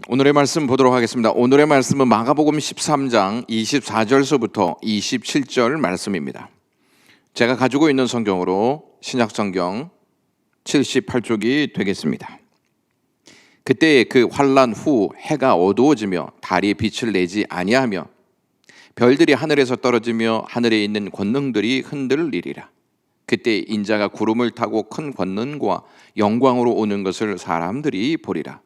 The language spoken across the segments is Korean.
오늘의 말씀 보도록 하겠습니다. 오늘의 말씀은 마가복음 13장 24절서부터 27절 말씀입니다. 제가 가지고 있는 성경으로 신약성경 78쪽이 되겠습니다. 그때 그 환난 후 해가 어두워지며 달이 빛을 내지 아니하며 별들이 하늘에서 떨어지며 하늘에 있는 권능들이 흔들리리라. 그때 인자가 구름을 타고 큰 권능과 영광으로 오는 것을 사람들이 보리라.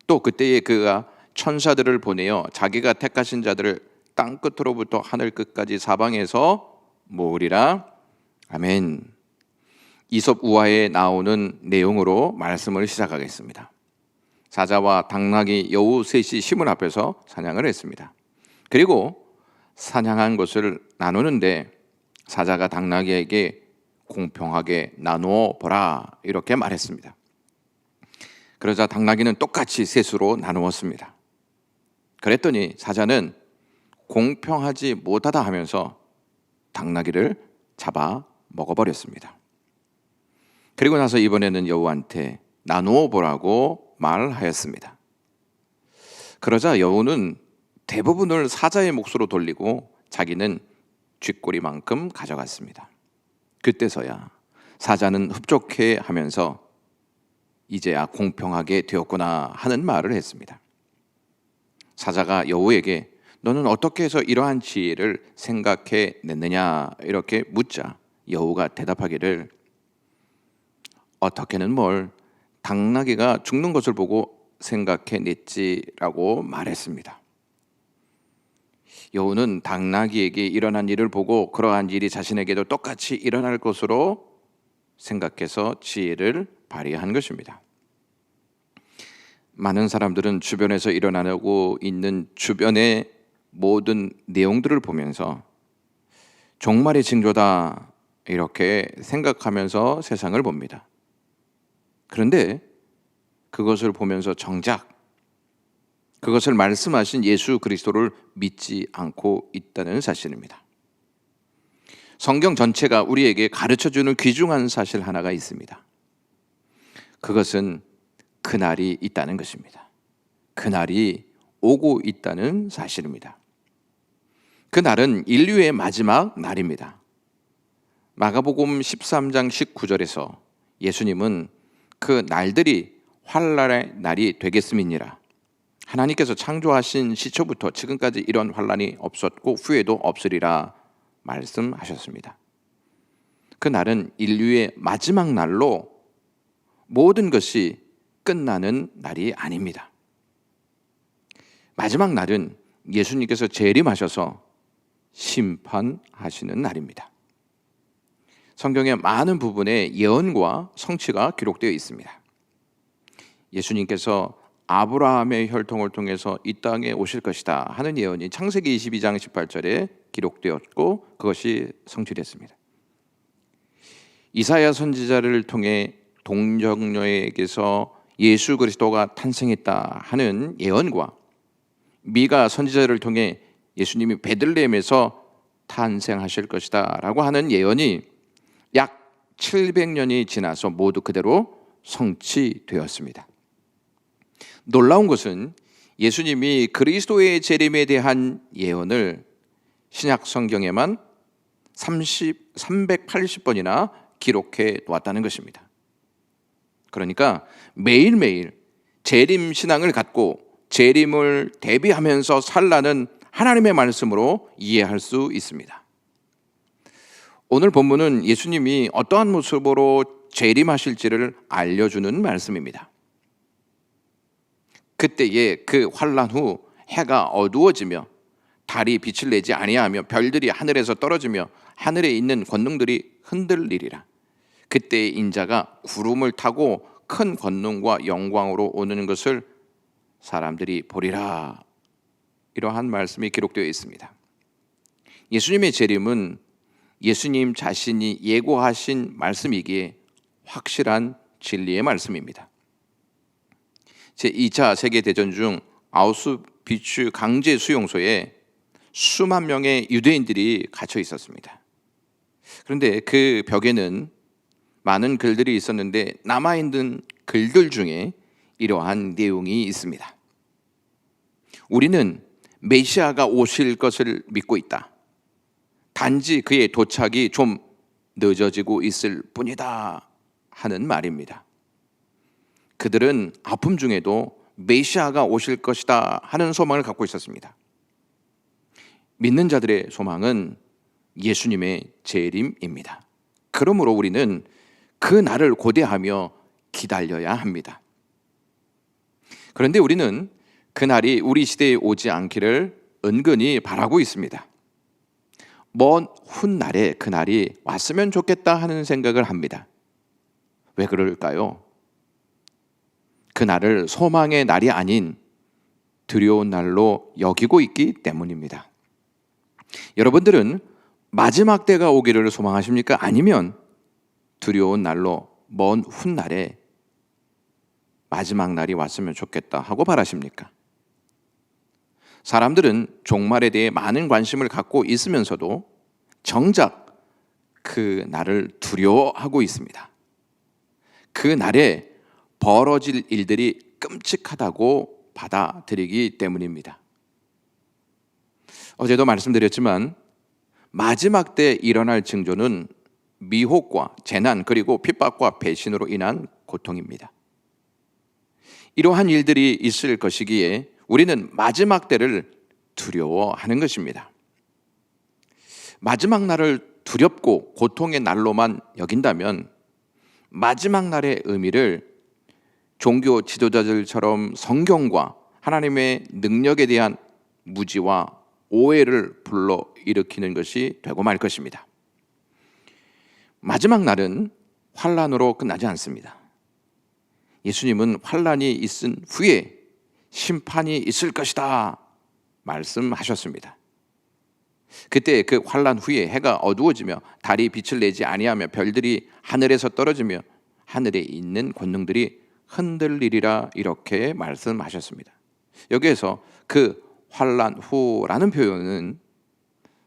또 그때에 그가 천사들을 보내어 자기가 택하신 자들을 땅 끝으로부터 하늘 끝까지 사방에서 모으리라. 아멘. 이솝 우화에 나오는 내용으로 말씀을 시작하겠습니다. 사자와 당나귀 여우 셋이 시문 앞에서 사냥을 했습니다. 그리고 사냥한 것을 나누는데 사자가 당나귀에게 공평하게 나누어 보라 이렇게 말했습니다. 그러자 당나귀는 똑같이 셋으로 나누었습니다. 그랬더니 사자는 공평하지 못하다 하면서 당나귀를 잡아 먹어버렸습니다. 그리고 나서 이번에는 여우한테 나누어 보라고 말하였습니다. 그러자 여우는 대부분을 사자의 몫으로 돌리고 자기는 쥐꼬리만큼 가져갔습니다. 그때서야 사자는 흡족해 하면서 이제야 공평하게 되었구나 하는 말을 했습니다. 사자가 여우에게 너는 어떻게 해서 이러한 지혜를 생각해 냈느냐 이렇게 묻자 여우가 대답하기를 어떻게는 뭘 당나귀가 죽는 것을 보고 생각해 냈지라고 말했습니다. 여우는 당나귀에게 일어난 일을 보고 그러한 일이 자신에게도 똑같이 일어날 것으로 생각해서 지혜를 발휘한 것입니다. 많은 사람들은 주변에서 일어나고 있는 주변의 모든 내용들을 보면서 종말의 징조다 이렇게 생각하면서 세상을 봅니다. 그런데 그것을 보면서 정작 그것을 말씀하신 예수 그리스도를 믿지 않고 있다는 사실입니다. 성경 전체가 우리에게 가르쳐주는 귀중한 사실 하나가 있습니다. 그것은 그날이 있다는 것입니다. 그날이 오고 있다는 사실입니다. 그날은 인류의 마지막 날입니다. 마가복음 13장 19절에서 예수님은 그 날들이 환난의 날이 되겠음이니라. 하나님께서 창조하신 시초부터 지금까지 이런 환난이 없었고 후에도 없으리라 말씀하셨습니다. 그 날은 인류의 마지막 날로 모든 것이 끝나는 날이 아닙니다. 마지막 날은 예수님께서 재림하셔서 심판하시는 날입니다. 성경의 많은 부분에 예언과 성취가 기록되어 있습니다. 예수님께서 아브라함의 혈통을 통해서 이 땅에 오실 것이다 하는 예언이 창세기 22장 18절에 기록되었고 그것이 성취됐습니다. 이사야 선지자를 통해 동정녀에게서 예수 그리스도가 탄생했다 하는 예언과 미가 선지자를 통해 예수님이 베들레헴에서 탄생하실 것이다 라고 하는 예언이 약 700년이 지나서 모두 그대로 성취되었습니다. 놀라운 것은 예수님이 그리스도의 재림에 대한 예언을 신약 성경에만 380번이나 기록해 놓았다는 것입니다. 그러니까 매일매일 재림 신앙을 갖고 재림을 대비하면서 살라는 하나님의 말씀으로 이해할 수 있습니다. 오늘 본문은 예수님이 어떠한 모습으로 재림하실지를 알려주는 말씀입니다. 그때에 그 환난 후 해가 어두워지며 달이 빛을 내지 아니하며 별들이 하늘에서 떨어지며 하늘에 있는 권능들이 흔들리리라. 그때 인자가 구름을 타고 큰 권능과 영광으로 오는 것을 사람들이 보리라. 이러한 말씀이 기록되어 있습니다. 예수님의 재림은 예수님 자신이 예고하신 말씀이기에 확실한 진리의 말씀입니다. 제2차 세계대전 중 아우슈비츠 강제 수용소에 수만 명의 유대인들이 갇혀 있었습니다. 그런데 그 벽에는 많은 글들이 있었는데 남아있는 글들 중에 이러한 내용이 있습니다. 우리는 메시아가 오실 것을 믿고 있다. 단지 그의 도착이 좀 늦어지고 있을 뿐이다 하는 말입니다. 그들은 아픔 중에도 메시아가 오실 것이다 하는 소망을 갖고 있었습니다. 믿는 자들의 소망은 예수님의 재림입니다. 그러므로 우리는 그 날을 고대하며 기다려야 합니다. 그런데 우리는 그 날이 우리 시대에 오지 않기를 은근히 바라고 있습니다. 먼 훗날에 그 날이 왔으면 좋겠다 하는 생각을 합니다. 왜 그럴까요? 그 날을 소망의 날이 아닌 두려운 날로 여기고 있기 때문입니다. 여러분들은 마지막 때가 오기를 소망하십니까? 아니면 두려운 날로 먼 훗날에 마지막 날이 왔으면 좋겠다 하고 바라십니까? 사람들은 종말에 대해 많은 관심을 갖고 있으면서도 정작 그 날을 두려워하고 있습니다. 그 날에 벌어질 일들이 끔찍하다고 받아들이기 때문입니다. 어제도 말씀드렸지만 마지막 때 일어날 징조는 미혹과 재난 그리고 핍박과 배신으로 인한 고통입니다. 이러한 일들이 있을 것이기에 우리는 마지막 때를 두려워하는 것입니다. 마지막 날을 두렵고 고통의 날로만 여긴다면 마지막 날의 의미를 종교 지도자들처럼 성경과 하나님의 능력에 대한 무지와 오해를 불러일으키는 것이 되고 말 것입니다. 마지막 날은 환난으로 끝나지 않습니다. 예수님은 환난이 있은 후에 심판이 있을 것이다 말씀하셨습니다. 그때 그 환난 후에 해가 어두워지며 달이 빛을 내지 아니하며 별들이 하늘에서 떨어지며 하늘에 있는 권능들이 흔들리리라 이렇게 말씀하셨습니다. 여기에서 그 환난 후라는 표현은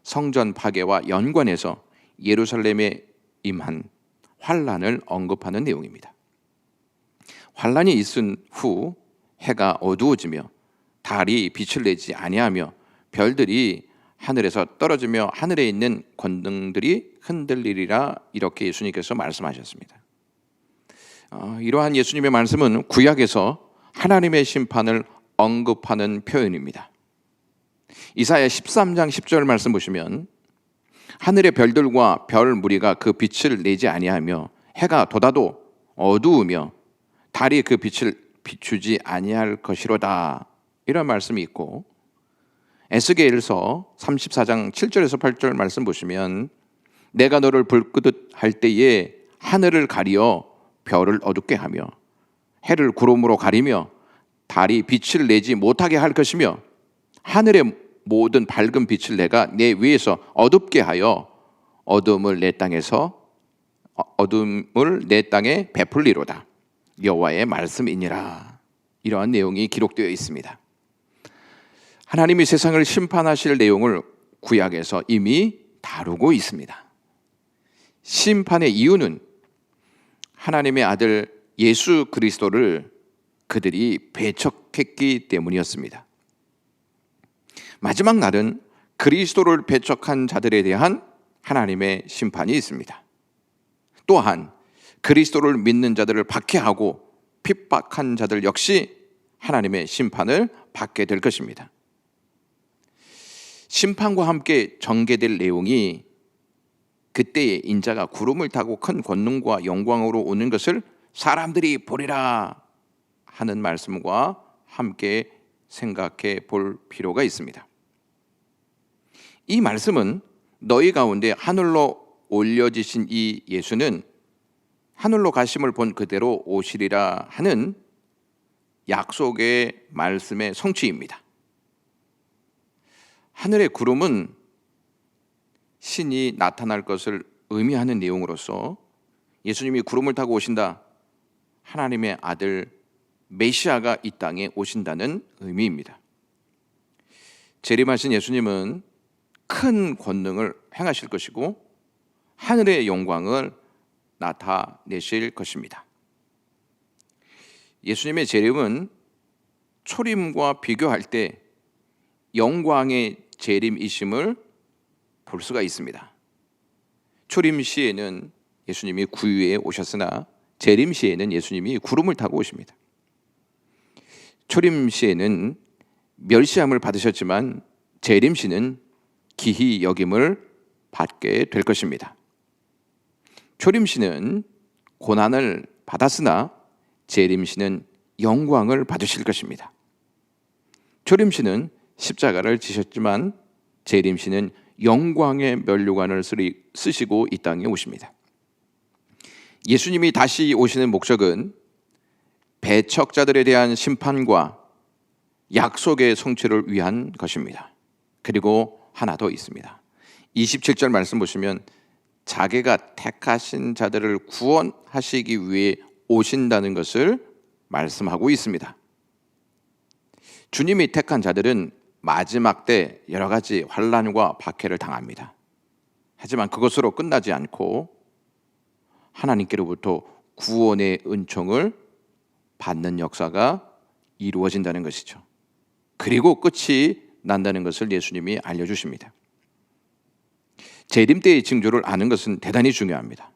성전 파괴와 연관해서 예루살렘에 임한 환난을 언급하는 내용입니다. 환난이 있은 후 해가 어두워지며 달이 빛을 내지 아니하며 별들이 하늘에서 떨어지며 하늘에 있는 권능들이 흔들리리라 이렇게 예수님께서 말씀하셨습니다. 이러한 예수님의 말씀은 구약에서 하나님의 심판을 언급하는 표현입니다. 이사야 13장 10절 말씀 보시면 하늘의 별들과 별 무리가 그 빛을 내지 아니하며 해가 돋아도 어두우며 달이 그 빛을 비추지 아니할 것이로다 이런 말씀이 있고, 에스겔서 34장 7절에서 8절 말씀 보시면 내가 너를 불끄듯 할 때에 하늘을 가리어 별을 어둡게 하며 해를 구름으로 가리며 달이 빛을 내지 못하게 할 것이며 하늘의 모든 밝은 빛을 내가 내 위에서 어둡게 하여 어둠을 내 땅에 베풀리로다 여호와의 말씀이니라. 이러한 내용이 기록되어 있습니다. 하나님이 세상을 심판하실 내용을 구약에서 이미 다루고 있습니다. 심판의 이유는 하나님의 아들 예수 그리스도를 그들이 배척했기 때문이었습니다. 마지막 날은 그리스도를 배척한 자들에 대한 하나님의 심판이 있습니다. 또한 그리스도를 믿는 자들을 박해하고 핍박한 자들 역시 하나님의 심판을 받게 될 것입니다. 심판과 함께 전개될 내용이 그때에 인자가 구름을 타고 큰 권능과 영광으로 오는 것을 사람들이 보리라 하는 말씀과 함께 생각해 볼 필요가 있습니다. 이 말씀은 너희 가운데 하늘로 올려지신 이 예수는 하늘로 가심을 본 그대로 오시리라 하는 약속의 말씀의 성취입니다. 하늘의 구름은 신이 나타날 것을 의미하는 내용으로서 예수님이 구름을 타고 오신다, 하나님의 아들 메시아가 이 땅에 오신다는 의미입니다. 재림하신 예수님은 큰 권능을 행하실 것이고 하늘의 영광을 나타내실 것입니다. 예수님의 재림은 초림과 비교할 때 영광의 재림이심을 볼 수가 있습니다. 초림 시에는 예수님이 구유에 오셨으나 재림 시에는 예수님이 구름을 타고 오십니다. 초림 시에는 멸시함을 받으셨지만 재림 시는 기히 여김을 받게 될 것입니다. 초림 시는 고난을 받았으나 재림 시는 영광을 받으실 것입니다. 초림 시는 십자가를 지셨지만 재림 시는 영광의 면류관을 쓰시고 이 땅에 오십니다. 예수님이 다시 오시는 목적은 배척자들에 대한 심판과 약속의 성취를 위한 것입니다. 그리고 하나 더 있습니다. 27절 말씀 보시면 자기가 택하신 자들을 구원하시기 위해 오신다는 것을 말씀하고 있습니다. 주님이 택한 자들은 마지막 때 여러 가지 환난과 박해를 당합니다. 하지만 그것으로 끝나지 않고 하나님께로부터 구원의 은총을 받는 역사가 이루어진다는 것이죠. 그리고 끝이 난다는 것을 예수님이 알려주십니다. 재림 때의 징조를 아는 것은 대단히 중요합니다.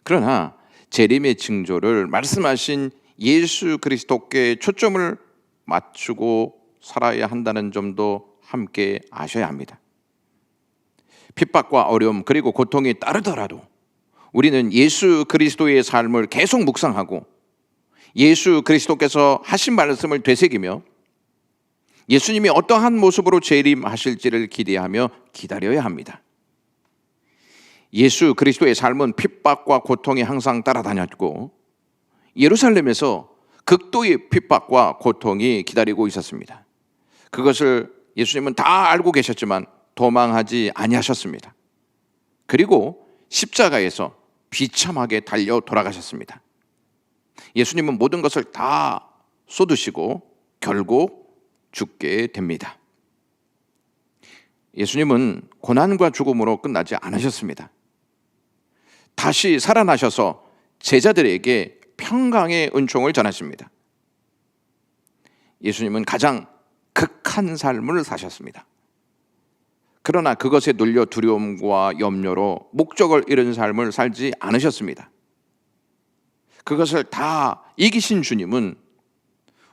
그러나 재림의 징조를 말씀하신 예수 그리스도께 초점을 맞추고 살아야 한다는 점도 함께 아셔야 합니다. 핍박과 어려움 그리고 고통이 따르더라도 우리는 예수 그리스도의 삶을 계속 묵상하고 예수 그리스도께서 하신 말씀을 되새기며 예수님이 어떠한 모습으로 재림하실지를 기대하며 기다려야 합니다. 예수 그리스도의 삶은 핍박과 고통이 항상 따라다녔고 예루살렘에서 극도의 핍박과 고통이 기다리고 있었습니다. 그것을 예수님은 다 알고 계셨지만 도망하지 아니하셨습니다. 그리고 십자가에서 비참하게 달려 돌아가셨습니다. 예수님은 모든 것을 다 쏟으시고 결국 죽게 됩니다. 예수님은 고난과 죽음으로 끝나지 않으셨습니다. 다시 살아나셔서 제자들에게 평강의 은총을 전하십니다. 예수님은 가장 극한 삶을 사셨습니다. 그러나 그것에 눌려 두려움과 염려로 목적을 잃은 삶을 살지 않으셨습니다. 그것을 다 이기신 주님은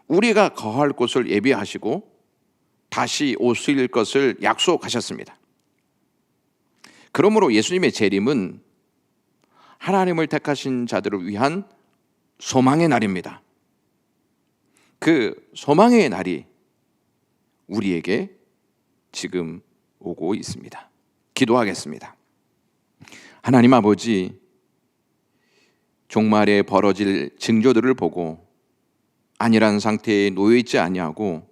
우리가 거할 곳을 예비하시고 다시 오실 것을 약속하셨습니다. 그러므로 예수님의 재림은 하나님을 택하신 자들을 위한 소망의 날입니다. 그 소망의 날이 우리에게 지금 오고 있습니다. 기도하겠습니다. 하나님 아버지, 종말에 벌어질 징조들을 보고 안일한 상태에 놓여있지 아니하고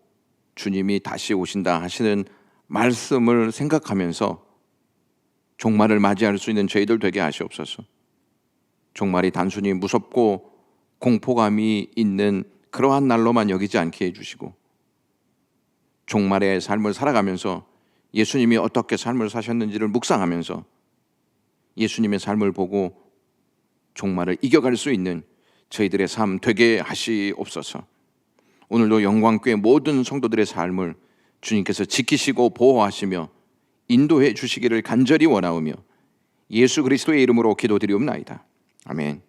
주님이 다시 오신다 하시는 말씀을 생각하면서 종말을 맞이할 수 있는 저희들 되게 하시옵소서. 종말이 단순히 무섭고 공포감이 있는 그러한 날로만 여기지 않게 해주시고 종말의 삶을 살아가면서 예수님이 어떻게 삶을 사셨는지를 묵상하면서 예수님의 삶을 보고 종말을 이겨갈 수 있는 저희들의 삶 되게 하시옵소서. 오늘도 영광교회 모든 성도들의 삶을 주님께서 지키시고 보호하시며 인도해 주시기를 간절히 원하오며 예수 그리스도의 이름으로 기도드리옵나이다. 아멘.